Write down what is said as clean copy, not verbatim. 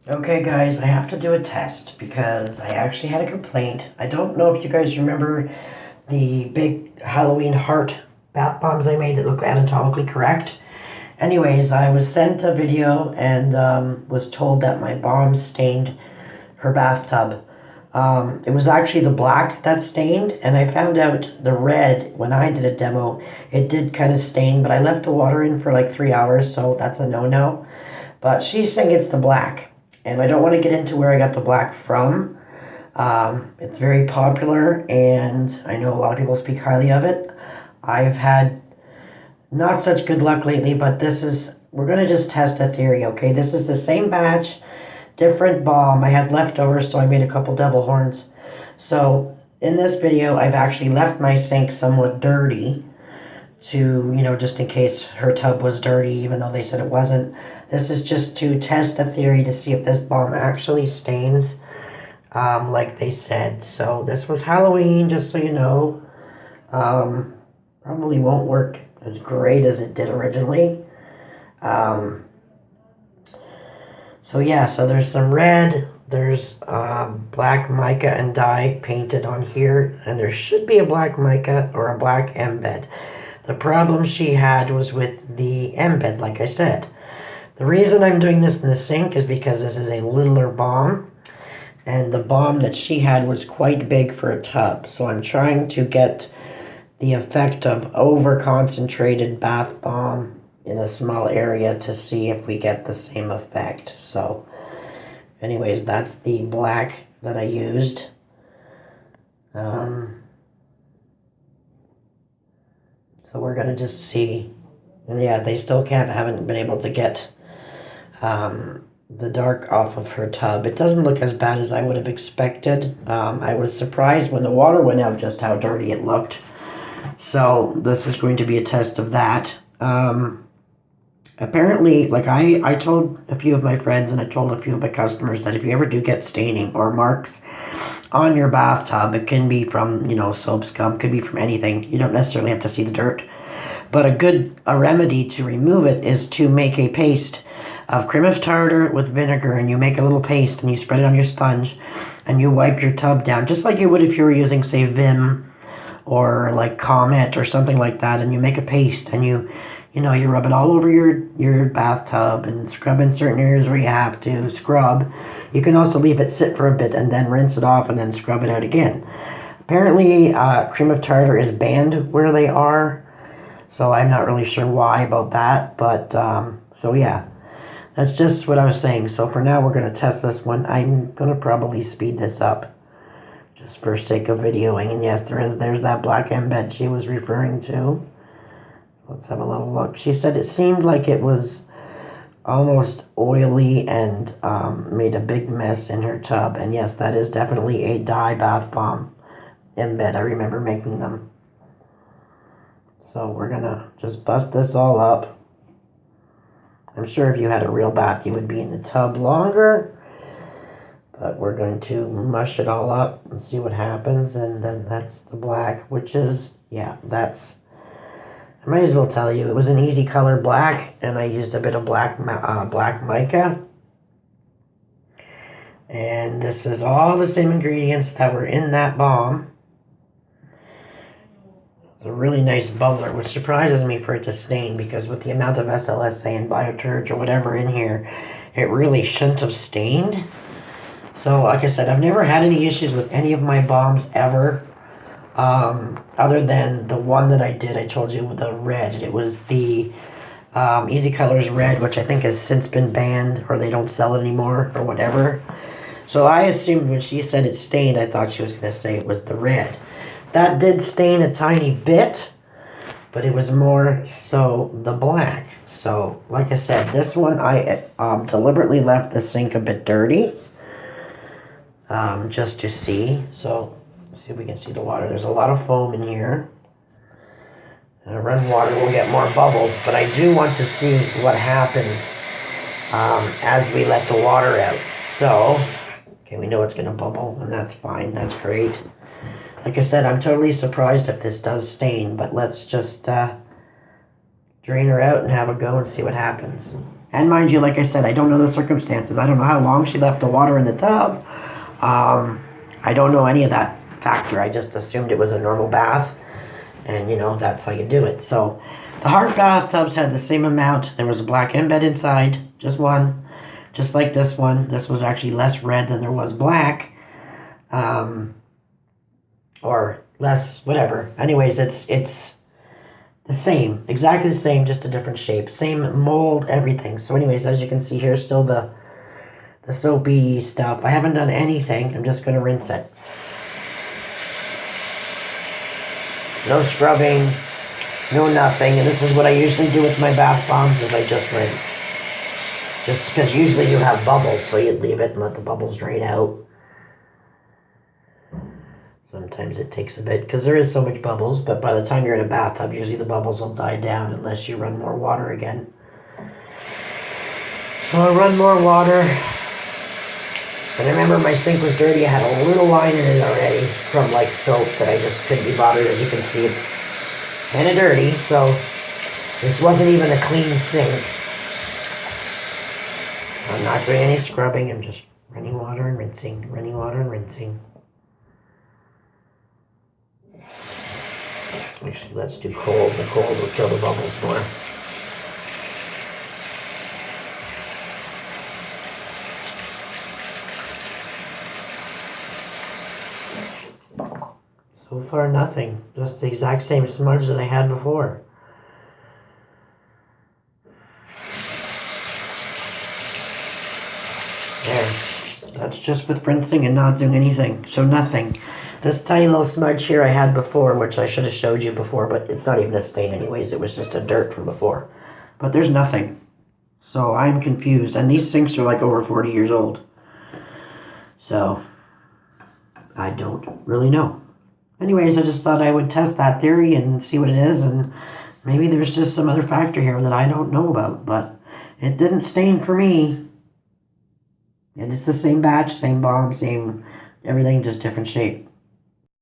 Okay guys, I have to do a test because I actually had a complaint. I don't know if you guys remember the big Halloween heart bath bombs I made that look anatomically correct. Anyways, I was sent a video and was told that my bomb stained her bathtub. It was actually the black that stained, and I found out the red when I did a demo. It did kind of stain, but I left the water in for like 3 hours, so that's a no-no. But she's saying it's the black. And I don't want to get into where I got the black from. It's very popular, and I know a lot of people speak highly of it. I've had not such good luck lately, but we're going to just test a theory, okay? This is the same batch, different bomb. I had leftovers, so I made a couple devil horns. So in this video, I've actually left my sink somewhat dirty to, just in case her tub was dirty, even though they said it wasn't. This is just to test a theory to see if this bomb actually stains like they said. So this was Halloween, just so you know. Probably won't work as great as it did originally. So yeah, so there's some red, there's black mica and dye painted on here, and there should be a black mica or a black embed. The problem she had was with the embed, like I said. The reason I'm doing this in the sink is because this is a littler bomb, and the bomb that she had was quite big for a tub. So I'm trying to get the effect of over-concentrated bath bomb in a small area to see if we get the same effect. So anyways, that's the black that I used. So we're gonna just see. And yeah, they still haven't been able to get the dark off of her tub. It doesn't look as bad as I would have expected. I was surprised when the water went out just how dirty it looked. So this is going to be a test of that. Apparently, like I told a few of my friends and I told a few of my customers that if you ever do get staining or marks on your bathtub, it can be from, soap scum, could be from anything. You don't necessarily have to see the dirt. But a remedy to remove it is to make a paste of cream of tartar with vinegar, and you make a little paste and you spread it on your sponge and you wipe your tub down just like you would if you were using, say, Vim or like Comet or something like that, and you make a paste and you rub it all over your bathtub and scrub in certain areas where you have to scrub. You can also leave it sit for a bit and then rinse it off and then scrub it out again. Apparently cream of tartar is banned where they are, so I'm not really sure why about that, but so yeah, that's just what I was saying. So for now, we're going to test this one. I'm going to probably speed this up just for sake of videoing. And yes, there's that black embed she was referring to. Let's have a little look. She said it seemed like it was almost oily and made a big mess in her tub. And yes, that is definitely a dye bath bomb embed. I remember making them. So we're going to just bust this all up. I'm sure if you had a real bath, you would be in the tub longer. But we're going to mush it all up and see what happens. And then that's the black, which is, yeah, I might as well tell you, it was an easy color black, and I used a bit of black mica. And this is all the same ingredients that were in that bomb. It's a really nice bubbler, which surprises me for it to stain, because with the amount of SLSA and bioturge or whatever in here, it really shouldn't have stained. So like I said, I've never had any issues with any of my bombs ever, other than the one that I did. I told you, with the red. It was the Easy Colors Red, which I think has since been banned, or they don't sell it anymore, or whatever. So I assumed when she said it stained, I thought she was going to say it was the red. That did stain a tiny bit, but it was more so the black. So, like I said, this one I deliberately left the sink a bit dirty, just to see. So, let's see if we can see the water. There's a lot of foam in here. And a run water will get more bubbles, but I do want to see what happens as we let the water out. So, okay, we know it's going to bubble, and that's fine. That's great. Like I said, I'm totally surprised if this does stain, but let's just drain her out and have a go and see what happens. And mind you, like I said, I don't know the circumstances. I don't know how long she left the water in the tub. I don't know any of that factor. I just assumed it was a normal bath. And, that's how you do it. So, the hard bathtubs had the same amount. There was a black embed inside. Just one. Just like this one. This was actually less red than there was black. Or less, whatever. Anyways, it's the same. Exactly the same, just a different shape. Same mold, everything. So anyways, as you can see here, still the soapy stuff. I haven't done anything. I'm just going to rinse it. No scrubbing, no nothing. And this is what I usually do with my bath bombs, is I just rinse. Just because usually you have bubbles, so you leave it and let the bubbles drain out. Sometimes it takes a bit, because there is so much bubbles, but by the time you're in a bathtub, usually the bubbles will die down unless you run more water again. So I run more water. And I remember my sink was dirty. I had a little line in it already from like soap that I just couldn't be bothered. As you can see, it's kind of dirty, so this wasn't even a clean sink. I'm not doing any scrubbing. I'm just running water and rinsing, running water and rinsing. Actually, let's do cold. The cold will kill the bubbles more. So far, nothing. Just the exact same smudge that I had before. There. That's just with rinsing and not doing anything. So nothing. This tiny little smudge here I had before, which I should have showed you before, but it's not even a stain anyways. It was just a dirt from before. But there's nothing. So I'm confused. And these sinks are like over 40 years old. So I don't really know. Anyways, I just thought I would test that theory and see what it is. And maybe there's just some other factor here that I don't know about. But it didn't stain for me. And it's the same batch, same bomb, same everything, just different shape.